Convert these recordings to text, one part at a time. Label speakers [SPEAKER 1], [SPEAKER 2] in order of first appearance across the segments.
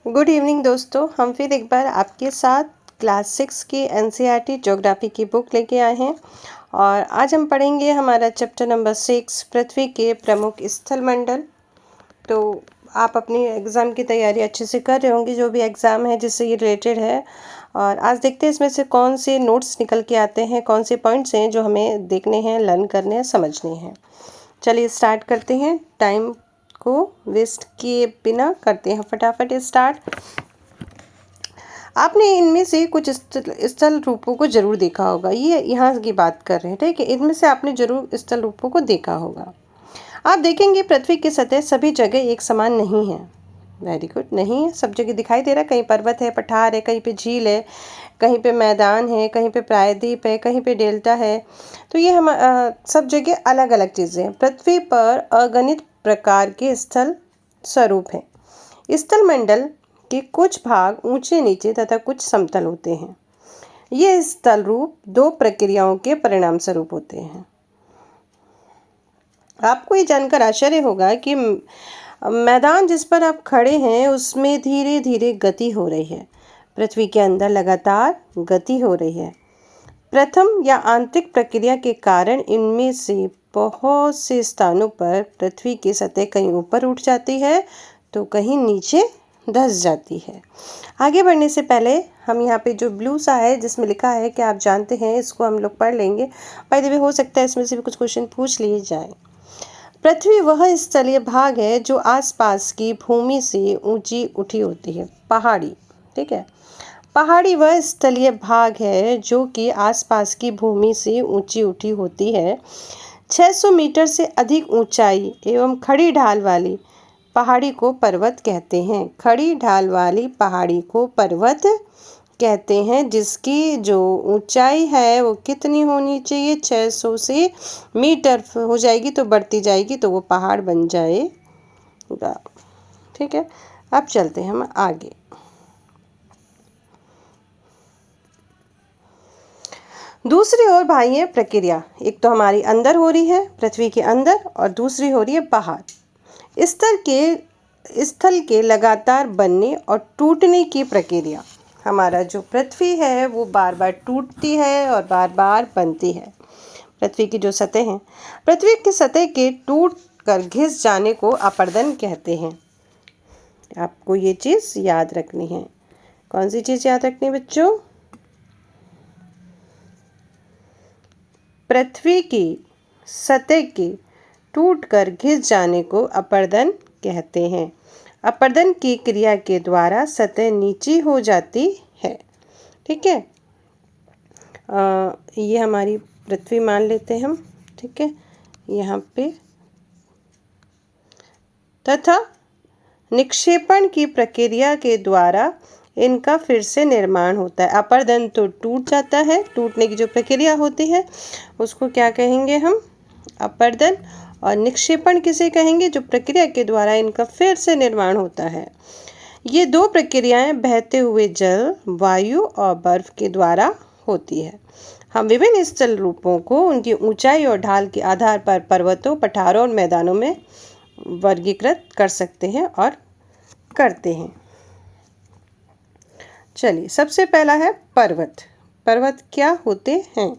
[SPEAKER 1] Good evening दोस्तों, हम फिर एक बार आपके साथ क्लास 6 की एनसीईआरटी ज्योग्राफी की बुक लेके आए हैं और आज हम पढ़ेंगे हमारा चैप्टर नंबर 6 पृथ्वी के प्रमुख स्थल मंडल। तो आप अपनी एग्ज़ाम की तैयारी अच्छे से कर रहे होंगे, जो भी एग्ज़ाम है जिससे ये रिलेटेड है। और आज देखते हैं इसमें से कौन से नोट्स निकल के आते हैं, कौन से पॉइंट्स हैं जो हमें देखने हैं, लर्न करने हैं, समझने हैं। चलिए स्टार्ट करते हैं, टाइम को वेस्ट किए बिना करते हैं फटाफट स्टार्ट। आपने इनमें से कुछ स्थल रूपों को जरूर देखा होगा, ये यहाँ की बात कर रहे हैं, ठीक है। इनमें से आपने जरूर स्थल रूपों को देखा होगा। आप देखेंगे पृथ्वी की सतह सभी जगह एक समान नहीं है। वेरी गुड, नहीं है, सब जगह दिखाई दे रहा है। कहीं पर्वत है, पठार है, कहीं पे झील है, कहीं पे मैदान है, कहीं पे प्रायद्वीप है, कहीं पे डेल्टा है। तो ये हम सब जगह अलग अलग चीज़ें हैं। पृथ्वी पर अगणित प्रकार के स्थल स्वरूप हैं। स्थल मंडल के कुछ भाग ऊंचे नीचे तथा कुछ समतल होते हैं। ये स्थल रूप दो प्रक्रियाओं के परिणाम स्वरूप होते हैं। आपको ये जानकर आश्चर्य होगा कि मैदान जिस पर आप खड़े हैं उसमें धीरे धीरे गति हो रही है। पृथ्वी के अंदर लगातार गति हो रही है। प्रथम या आंतरिक प्रक्रिया के कारण इनमें से बहुत से स्थानों पर पृथ्वी की सतह कहीं ऊपर उठ जाती है तो कहीं नीचे धंस जाती है। आगे बढ़ने से पहले हम यहाँ पे जो ब्लू सा है जिसमें लिखा है कि आप जानते हैं, इसको हम लोग पढ़ लेंगे। बाय द वे हो सकता है इसमें से भी कुछ क्वेश्चन पूछ लिए जाए। पृथ्वी वह स्थलीय भाग है जो आसपास की भूमि से ऊंची उठी होती है। पहाड़ी, ठीक है। पहाड़ी वह स्थलीय भाग है जो कि आसपास की भूमि से ऊंची उठी होती है। 600 मीटर से अधिक ऊंचाई एवं खड़ी ढाल वाली पहाड़ी को पर्वत कहते हैं। खड़ी ढाल वाली पहाड़ी को पर्वत कहते हैं, जिसकी जो ऊंचाई है वो कितनी होनी चाहिए, 600 से मीटर हो जाएगी तो बढ़ती जाएगी तो वो पहाड़ बन जाएगा, ठीक है। अब चलते हैं हम आगे। दूसरी ओर भाई है प्रक्रिया, एक तो हमारी अंदर हो रही है पृथ्वी के अंदर और दूसरी हो रही है बाहर। स्थल के लगातार बनने और टूटने की प्रक्रिया। हमारा जो पृथ्वी है वो बार बार टूटती है और बार बार बनती है। पृथ्वी की जो सतह है, पृथ्वी की सतह के टूट कर घिस जाने को अपर्दन कहते हैं। आपको ये चीज़ याद रखनी है। कौन सी चीज़ याद रखनी है बच्चों? पृथ्वी की सतह के टूटकर घिस जाने को अपर्दन कहते हैं। अपर्दन की क्रिया के द्वारा सतह नीची हो जाती है, ठीक है। ये हमारी पृथ्वी मान लेते हैं हम, ठीक है, यहाँ पे। तथा निक्षेपण की प्रक्रिया के द्वारा इनका फिर से निर्माण होता है। अपर्दन तो टूट जाता है, टूटने की जो प्रक्रिया होती है उसको क्या कहेंगे हम? अपर्दन। और निक्षेपण किसे कहेंगे? जो प्रक्रिया के द्वारा इनका फिर से निर्माण होता है। ये दो प्रक्रियाएं बहते हुए जल, वायु और बर्फ के द्वारा होती है। हम विभिन्न स्थल रूपों को उनकी ऊंचाई और ढाल के आधार पर पर्वतों, पठारों और मैदानों में वर्गीकृत कर सकते हैं और करते हैं। चलिए, सबसे पहला है पर्वत। पर्वत क्या होते हैं?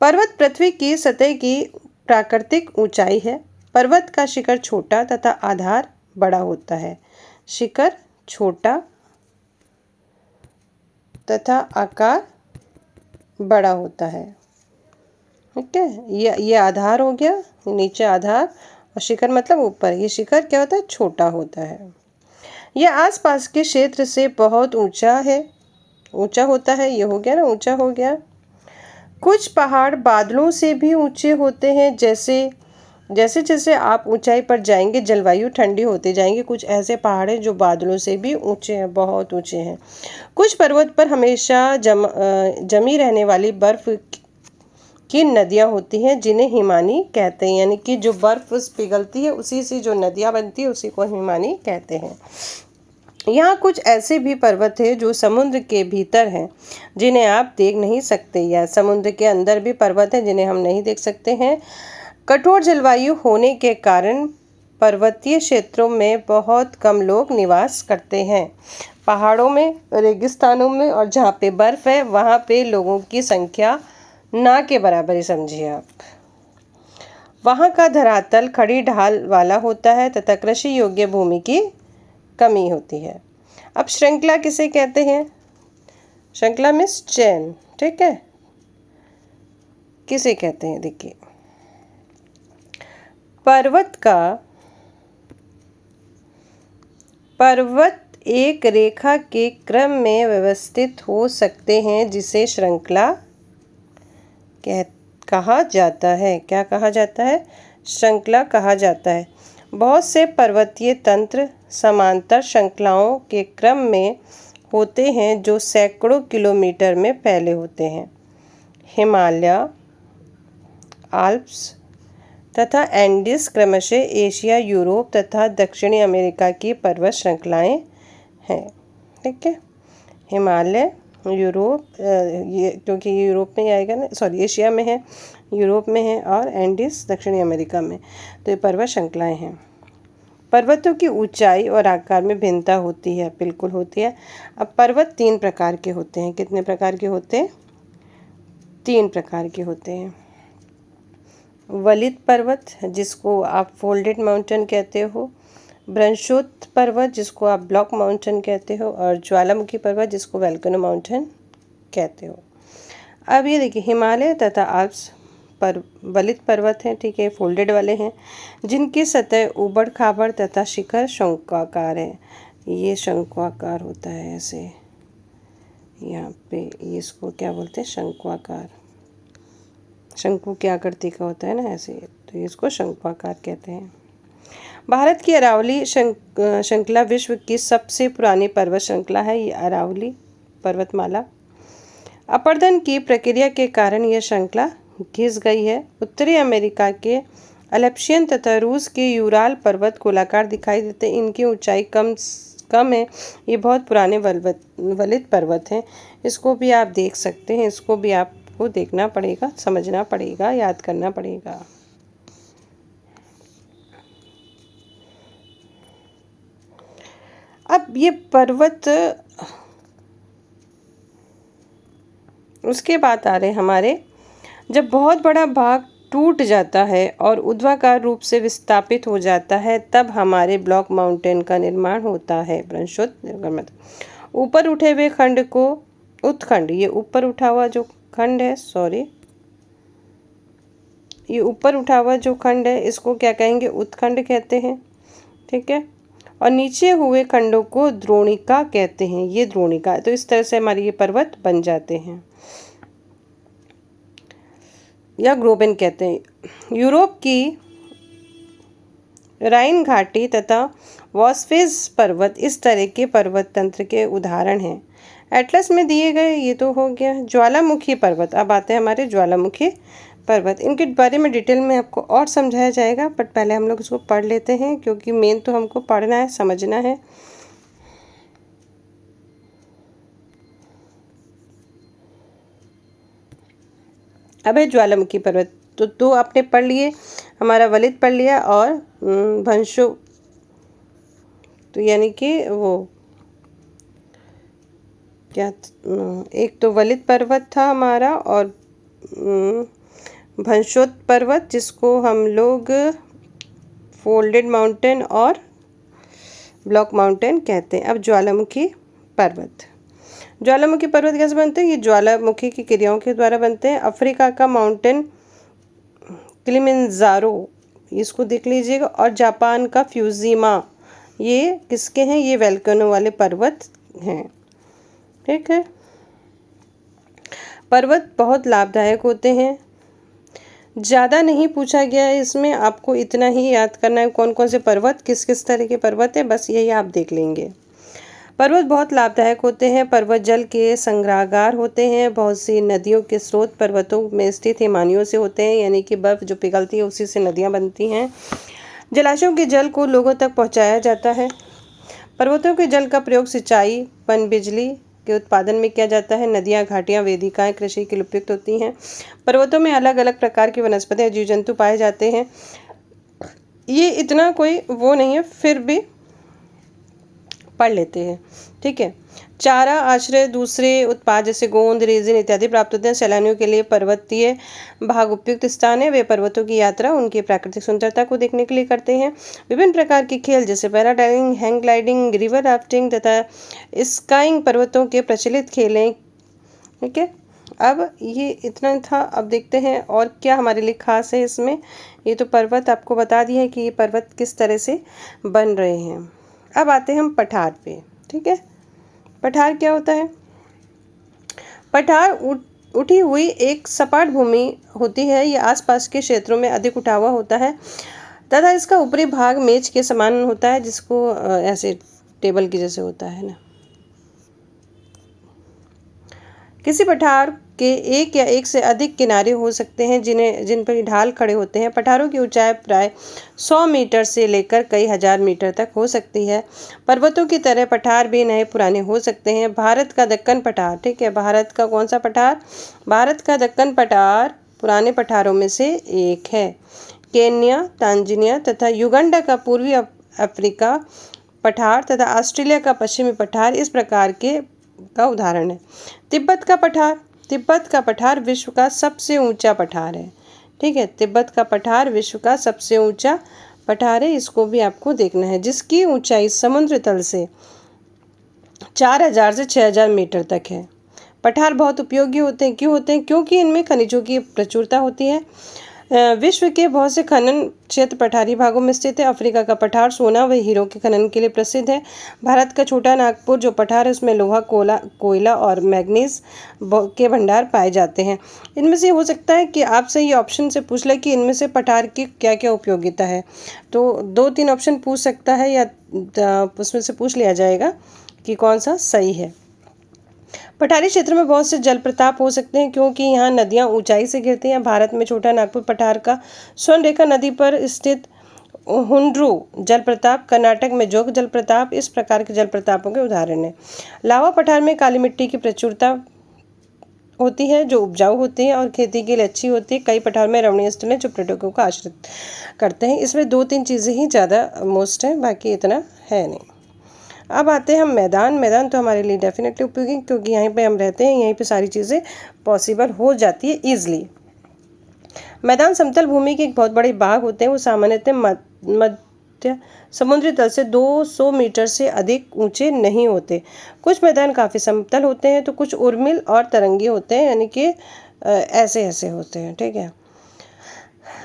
[SPEAKER 1] पर्वत पृथ्वी की सतह की प्राकृतिक ऊंचाई है। पर्वत का शिखर छोटा तथा आधार बड़ा होता है। शिखर छोटा तथा आकार बड़ा होता है, ठीक है। ये आधार हो गया, नीचे आधार, और शिखर मतलब ऊपर। ये शिखर क्या होता है? छोटा होता है। यह आसपास के क्षेत्र से बहुत ऊंचा होता है। ये हो गया ना, ऊंचा हो गया। कुछ पहाड़ बादलों से भी ऊंचे होते हैं। जैसे जैसे आप ऊंचाई पर जाएंगे जलवायु ठंडी होते जाएंगे। कुछ ऐसे पहाड़ हैं जो बादलों से भी ऊंचे हैं, बहुत ऊंचे हैं। कुछ पर्वत पर हमेशा जमी रहने वाली बर्फ की नदियाँ होती हैं, जिन्हें हिमानी कहते हैं। यानी कि जो बर्फ पिघलती है उसी से जो नदियाँ बनती है उसी को हिमानी कहते हैं। यहाँ कुछ ऐसे भी पर्वत हैं जो समुद्र के भीतर हैं, जिन्हें आप देख नहीं सकते, या समुद्र के अंदर भी पर्वत हैं जिन्हें हम नहीं देख सकते हैं। कठोर जलवायु होने के कारण पर्वतीय क्षेत्रों में बहुत कम लोग निवास करते हैं। पहाड़ों में, रेगिस्तानों में और जहाँ पे बर्फ़ है वहाँ पे लोगों की संख्या ना के बराबर ही समझिए आप। वहाँ का धरातल खड़ी ढाल वाला होता है तथा कृषि योग्य भूमि की कमी होती है। अब श्रृंखला किसे कहते हैं? श्रृंखला मीन्स चेन, ठीक है। किसे कहते हैं? देखिए, पर्वत एक रेखा के क्रम में व्यवस्थित हो सकते हैं जिसे श्रृंखला कहा जाता है। क्या कहा जाता है? श्रृंखला कहा जाता है। बहुत से पर्वतीय तंत्र समांतर श्रृंखलाओं के क्रम में होते हैं जो सैकड़ों किलोमीटर में फैले होते हैं। हिमालय, आल्प्स तथा एंडीज क्रमशः एशिया, यूरोप तथा दक्षिणी अमेरिका की पर्वत श्रृंखलाएं हैं। ठीक है, हिमालय, यूरोप, ये क्योंकि यूरोप में ही आएगा ना, सॉरी एशिया में है, यूरोप में है और एंडीज दक्षिणी अमेरिका में, तो ये पर्वत श्रृंखलाएं हैं। पर्वतों की ऊंचाई और आकार में भिन्नता होती है, बिल्कुल होती है। अब पर्वत 3 प्रकार के होते हैं। कितने प्रकार के होते हैं? 3 प्रकार के होते हैं। वलित पर्वत जिसको आप फोल्डेड माउंटेन कहते हो, ब्रंशोत्त पर्वत जिसको आप ब्लॉक माउंटेन कहते हो और ज्वालामुखी पर्वत जिसको वोल्केनो माउंटेन कहते हो। अब ये देखिए, हिमालय तथा आल्प्स वलित पर्वत हैं, ठीक है, फोल्डेड वाले हैं, जिनकी सतह ऊबड़ खाबड़ तथा शिखर शंक्वाकार है। ये शंक्वाकार होता है ऐसे, यहाँ पे ये इसको क्या बोलते हैं? शंक्वाकार। शंकु की आकृति का होता है ना ऐसे, तो इसको शंक्वाकार कहते हैं। भारत की अरावली श्रृंखला विश्व की सबसे पुरानी पर्वत श्रृंखला है। ये अरावली पर्वतमाला। अपरदन की प्रक्रिया के कारण यह श्रृंखला घिस गई है। उत्तरी अमेरिका के अल्पशियन तथा रूस के यूराल पर्वत गोलाकार दिखाई देते हैं। इनकी ऊंचाई कम है। ये बहुत पुराने वलित पर्वत हैं। इसको भी आप देख सकते हैं, इसको भी आपको देखना पड़ेगा, समझना पड़ेगा, याद करना पड़ेगा। अब ये पर्वत, उसके बाद आ रहे हमारे, जब बहुत बड़ा भाग टूट जाता है और ऊर्ध्वाकार रूप से विस्थापित हो जाता है तब हमारे ब्लॉक माउंटेन का निर्माण होता है। ब्रंशोत्त निर्गमन, ऊपर उठे हुए खंड को उत्खंड, ये ऊपर उठा हुआ जो खंड है, सॉरी, ये ऊपर उठा हुआ जो खंड है इसको क्या कहेंगे? उत्खंड कहते हैं, ठीक है। और नीचे हुए खंडों को द्रोणिका कहते हैं। ये द्रोणिका, तो इस तरह से हमारे ये पर्वत बन जाते हैं या ग्रोबेन कहते हैं। यूरोप की राइन घाटी तथा वॉस्फेज पर्वत इस तरह के पर्वत तंत्र के उदाहरण हैं। एटलस में दिए गए, ये तो हो गया। ज्वालामुखी पर्वत, अब आते हैं हमारे ज्वालामुखी पर्वत। इनके बारे में डिटेल में आपको और समझाया जाएगा, बट पहले हम लोग इसको पढ़ लेते हैं क्योंकि मेन तो हमको पढ़ना है, समझना है। अब है ज्वालामुखी पर्वत, तो 2 आपने पढ़ लिए, हमारा वलित पढ़ लिया और भंशो, तो यानी कि वो क्या, एक तो वलित पर्वत था हमारा और भंशोत्त पर्वत जिसको हम लोग फोल्डेड माउंटेन और ब्लॉक माउंटेन कहते हैं। अब ज्वालामुखी पर्वत, ज्वालामुखी पर्वत कैसे बनते हैं? ये ज्वालामुखी की क्रियाओं के द्वारा बनते हैं। अफ्रीका का माउंटेन किलिमंजारो, इसको देख लीजिएगा, और जापान का फ्यूजिमा, ये किसके हैं? ये वोल्केनो वाले पर्वत हैं, ठीक है। पर्वत बहुत लाभदायक होते हैं। ज़्यादा नहीं पूछा गया है इसमें, आपको इतना ही याद करना है कौन कौन से पर्वत, किस किस तरह के पर्वत है, बस यही आप देख लेंगे। पर्वत बहुत लाभदायक होते हैं। पर्वत जल के संग्रहगार होते हैं। बहुत सी नदियों के स्रोत पर्वतों में स्थित हिमानियों से होते हैं, यानी कि बर्फ़ जो पिघलती है उसी से नदियाँ बनती हैं। जलाशयों के जल को लोगों तक पहुंचाया जाता है। पर्वतों के जल का प्रयोग सिंचाई, पनबिजली के उत्पादन में किया जाता है। नदियाँ, घाटियाँ, वेदिकाएँ कृषि के लिए उपयुक्त होती हैं। पर्वतों में अलग अलग प्रकार की वनस्पति, जीव जंतु पाए जाते हैं। ये इतना कोई वो नहीं है, फिर भी पढ़ लेते हैं। ठीक है। चारा, आश्रय, दूसरे उत्पाद जैसे गोंद, रेजिन इत्यादि प्राप्त होते हैं। सैलानियों के लिए पर्वतीय भाग उपयुक्त स्थान है। वे पर्वतों की यात्रा उनकी प्राकृतिक सुंदरता को देखने के लिए करते हैं। विभिन्न प्रकार के खेल जैसे पैराडाइलिंग, हैंग ग्लाइडिंग, रिवर राफ्टिंग तथा स्काइंग पर्वतों के प्रचलित खेल हैं। ठीक है। अब ये इतना था। अब देखते हैं और क्या हमारे लिए खास है इसमें। ये तो पर्वत आपको बता दिया है कि ये पर्वत किस तरह से बन रहे हैं। अब आते हैं हम पठार पे। ठीक है। पठार क्या होता है? पठार उठी हुई एक सपाट भूमि होती है। ये आसपास के क्षेत्रों में अधिक उठा हुआ होता है तथा इसका ऊपरी भाग मेज के समान होता है, जिसको ऐसे टेबल की जैसे होता है ना। किसी पठार के एक या एक से अधिक किनारे हो सकते हैं जिन पर ढाल खड़े होते हैं। पठारों की ऊंचाई प्राय 100 मीटर से लेकर कई हजार मीटर तक हो सकती है। पर्वतों की तरह पठार भी नए पुराने हो सकते हैं। भारत का दक्कन पठार, ठीक है, भारत का कौन सा पठार? भारत का दक्कन पठार पुराने पठारों में से एक है। केन्या, तांजानिया तथा युगांडा का पूर्वी अफ्रीका पठार तथा ऑस्ट्रेलिया का पश्चिमी पठार इस प्रकार के का उदाहरण है। तिब्बत का पठार, तिब्बत का पठार विश्व का सबसे ऊंचा पठार है। ठीक है। तिब्बत का पठार विश्व का सबसे ऊंचा पठार है। इसको भी आपको देखना है, जिसकी ऊंचाई समुद्र तल से 4000 से 6000 मीटर तक है। पठार बहुत उपयोगी होते हैं। क्यों होते हैं? क्योंकि इनमें खनिजों की प्रचुरता होती है। विश्व के बहुत से खनन क्षेत्र पठारी भागों में स्थित है। अफ्रीका का पठार सोना व हीरो के खनन के लिए प्रसिद्ध है। भारत का छोटा नागपुर जो पठार है उसमें लोहा, कोयला और मैग्नीज के भंडार पाए जाते हैं। इनमें से हो सकता है कि आपसे ये ऑप्शन से पूछ ले कि इनमें से पठार की क्या क्या उपयोगिता है, तो 2-3 ऑप्शन पूछ सकता है या उसमें से पूछ लिया जाएगा कि कौन सा सही है। पठारी क्षेत्र में बहुत से जलप्रपात हो सकते हैं क्योंकि यहाँ नदियाँ ऊंचाई से गिरती हैं। भारत में छोटा नागपुर पठार का स्वर्णरेखा नदी पर स्थित हुंड्रू जलप्रपात, कर्नाटक में जोग जलप्रपात इस प्रकार के जलप्रपातों के उदाहरण हैं। लावा पठार में काली मिट्टी की प्रचुरता होती है जो उपजाऊ होती है और खेती के लिए अच्छी होती है। कई पठार में रमणीय स्थल हैं जो पर्यटकों को आश्रित करते हैं। इसमें 2-3 चीज़ें ही ज़्यादा मोस्ट हैं, बाकी इतना है नहीं। अब आते हैं हम मैदान। मैदान तो हमारे लिए डेफिनेटली उपयोगी क्योंकि यहीं पे हम रहते हैं, यहीं पे सारी चीज़ें पॉसिबल हो जाती है ईजिली। मैदान समतल भूमि के एक बहुत बड़े भाग होते हैं। वो सामान्यतः मध्य समुद्री तल से 200 मीटर से अधिक ऊंचे नहीं होते। कुछ मैदान काफ़ी समतल होते हैं तो कुछ उर्मिल और तरंगी होते हैं, यानी कि ऐसे ऐसे होते हैं। ठीक है।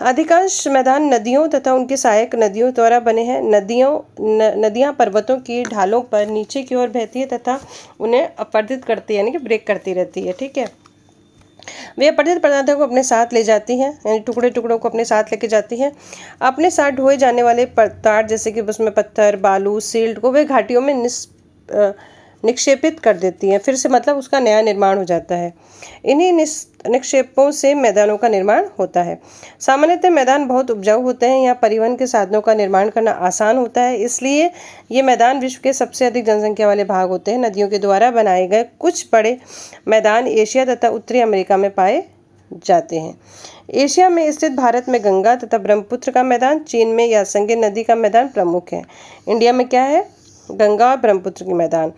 [SPEAKER 1] अधिकांश मैदान नदियों तथा उनके सहायक नदियों द्वारा बने हैं। नदियाँ पर्वतों की ढालों पर नीचे की ओर बहती है तथा उन्हें अपरदित करती है, यानी कि ब्रेक करती रहती है। ठीक है। वे अपरदित पदार्थों को अपने साथ ले जाती हैं, यानी टुकड़े टुकड़ों को अपने साथ लेके जाती हैं। अपने साथ ढोए जाने वाले पदार्थ जैसे कि उसमें पत्थर, बालू, सिल्ट को वे घाटियों में निक्षेपित कर देती हैं। फिर से मतलब उसका नया निर्माण हो जाता है। इन्हीं निक्षेपों से मैदानों का निर्माण होता है। सामान्यतः मैदान बहुत उपजाऊ होते हैं। यहाँ परिवहन के साधनों का निर्माण करना आसान होता है, इसलिए ये मैदान विश्व के सबसे अधिक जनसंख्या वाले भाग होते हैं। नदियों के द्वारा बनाए गए कुछ बड़े मैदान एशिया तथा उत्तरी अमेरिका में पाए जाते हैं। एशिया में स्थित भारत में गंगा तथा ब्रह्मपुत्र का मैदान, चीन में यासंगी नदी का मैदान प्रमुख है। इंडिया में क्या है? गंगा और ब्रह्मपुत्र के मैदान।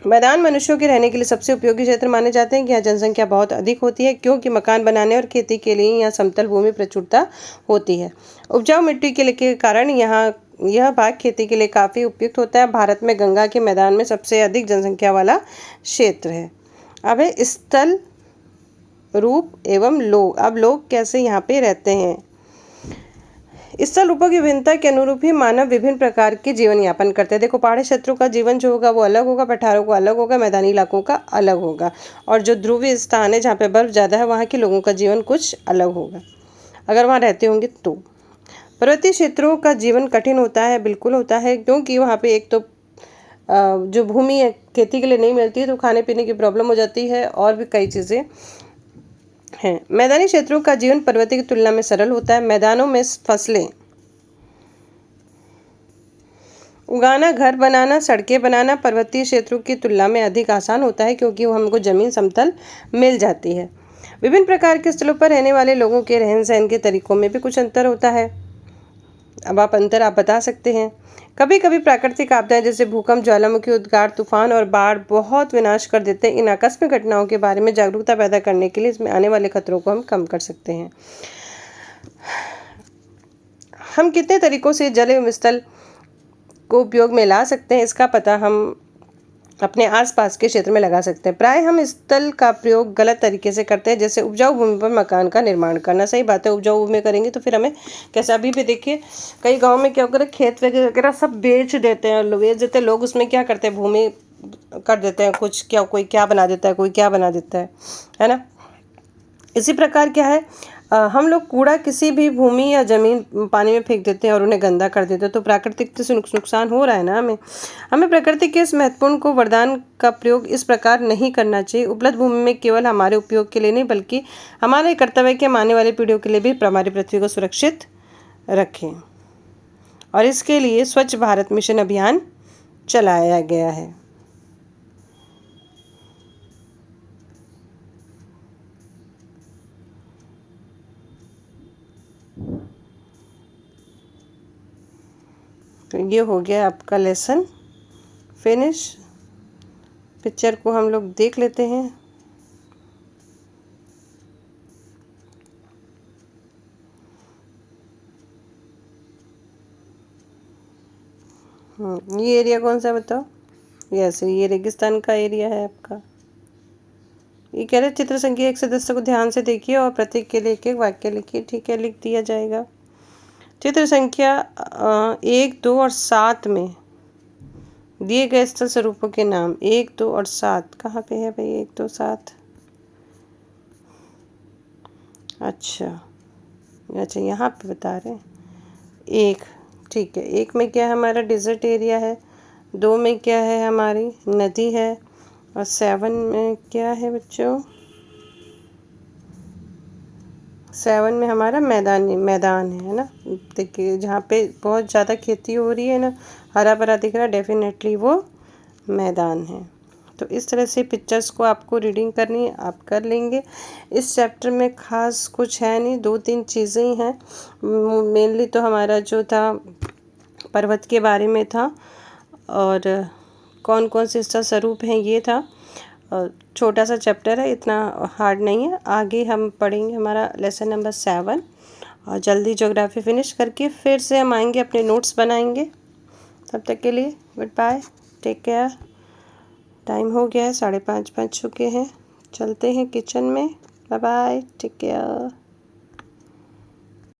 [SPEAKER 1] मैदान मनुष्यों के रहने के लिए सबसे उपयोगी क्षेत्र माने जाते हैं कि यहाँ जनसंख्या बहुत अधिक होती है क्योंकि मकान बनाने और खेती के लिए यहाँ समतल भूमि प्रचुरता होती है। उपजाऊ मिट्टी के कारण यहाँ यह भाग खेती के लिए काफ़ी उपयुक्त होता है। भारत में गंगा के मैदान में सबसे अधिक जनसंख्या वाला क्षेत्र है। अब है स्थल, रूप एवं लोग। अब लोग कैसे यहाँ पे रहते हैं? स्थल रूपों की विभिन्नता के अनुरूप ही मानव विभिन्न प्रकार के जीवन यापन करते हैं। देखो, पहाड़ी क्षेत्रों का जीवन जो होगा वो अलग होगा, पठारों का अलग होगा, मैदानी इलाकों का अलग होगा, और जो ध्रुवीय स्थान है जहाँ पे बर्फ ज़्यादा है वहाँ के लोगों का जीवन कुछ अलग होगा अगर वहाँ रहते होंगे तो। पर्वतीय क्षेत्रों का जीवन कठिन होता है, बिल्कुल होता है, क्योंकि वहाँ पे एक तो जो भूमि है खेती के लिए नहीं मिलती है तो खाने पीने की प्रॉब्लम हो जाती है और भी कई चीज़ें हैं। मैदानी क्षेत्रों का जीवन पर्वतीय की तुलना में सरल होता है। मैदानों में फसलें उगाना, घर बनाना, सड़कें बनाना पर्वतीय क्षेत्रों की तुलना में अधिक आसान होता है क्योंकि वो हमको ज़मीन समतल मिल जाती है। विभिन्न प्रकार के स्थलों पर रहने वाले लोगों के रहन सहन के तरीकों में भी कुछ अंतर होता है। अब आप अंतर आप बता सकते हैं। कभी कभी प्राकृतिक आपदाएं जैसे भूकंप, ज्वालामुखी, उद्गार, तूफान और बाढ़ बहुत विनाश कर देते हैं। इन आकस्मिक घटनाओं के बारे में जागरूकता पैदा करने के लिए इसमें आने वाले खतरों को हम कम कर सकते हैं। हम कितने तरीकों से जल एवं स्थल को उपयोग में ला सकते हैं, इसका पता हम अपने आसपास के क्षेत्र में लगा सकते हैं। प्राय हम स्थल का प्रयोग गलत तरीके से करते हैं, जैसे उपजाऊ भूमि पर मकान का निर्माण करना। सही बात है, उपजाऊ भूमि में करेंगे तो फिर हमें कैसे, अभी भी देखिए कई गांव में क्या होकर खेत वगैरह सब बेच देते हैं, लोग उसमें क्या करते हैं, भूमि कर देते हैं कुछ, क्या कोई क्या बना देता है, कोई क्या बना देता है ना। इसी प्रकार क्या है, हम लोग कूड़ा किसी भी भूमि या जमीन पानी में फेंक देते हैं और उन्हें गंदा कर देते हैं, तो प्राकृतिक से नुकसान हो रहा है ना हमें प्रकृति के इस महत्वपूर्ण को वरदान का प्रयोग इस प्रकार नहीं करना चाहिए। उपलब्ध भूमि में केवल हमारे उपयोग के लिए नहीं, बल्कि हमारे कर्तव्य के हम आने वाली पीढ़ियों के लिए भी हमारी पृथ्वी को सुरक्षित रखें। और इसके लिए स्वच्छ भारत मिशन अभियान चलाया गया है। तो ये हो गया आपका लेसन फिनिश। पिक्चर को हम लोग देख लेते हैं। ये एरिया कौन सा बताओ? यस, ये रेगिस्तान का एरिया है आपका। ये कह रहे चित्र संख्या 1 से 10 को ध्यान से देखिए और प्रत्येक के लिए एक एक वाक्य लिखिए। ठीक है, लिख दिया जाएगा। चित्र संख्या 1, 2 और 7 में दिए गए स्थल स्वरूपों के नाम। 1, 2 और 7 कहाँ पे है भाई? 1, 2, 7। अच्छा यहाँ पे बता रहे हैं। 1, ठीक है, 1 में क्या है हमारा डिजर्ट एरिया है, 2 में क्या है हमारी नदी है, और 7 में क्या है बच्चों? 7 में हमारा मैदान है ना। देखिए जहाँ पे बहुत ज़्यादा खेती हो रही है ना, हरा भरा दिख रहा है, डेफिनेटली वो मैदान है। तो इस तरह से पिक्चर्स को आपको रीडिंग करनी है, आप कर लेंगे। इस चैप्टर में ख़ास कुछ है नहीं, 2-3 चीज़ें ही हैं। मेनली तो हमारा जो था पर्वत के बारे में था, और कौन कौन से इसका स्वरूप हैं ये था। छोटा सा चैप्टर है, इतना हार्ड नहीं है। आगे हम पढ़ेंगे हमारा लेसन नंबर 7, और जल्दी ज्योग्राफी फिनिश करके फिर से हम आएंगे, अपने नोट्स बनाएंगे। तब तक के लिए goodbye, take care. Time हो गया है, 5:30 बज चुके हैं। चलते हैं किचन में। Bye bye, take care.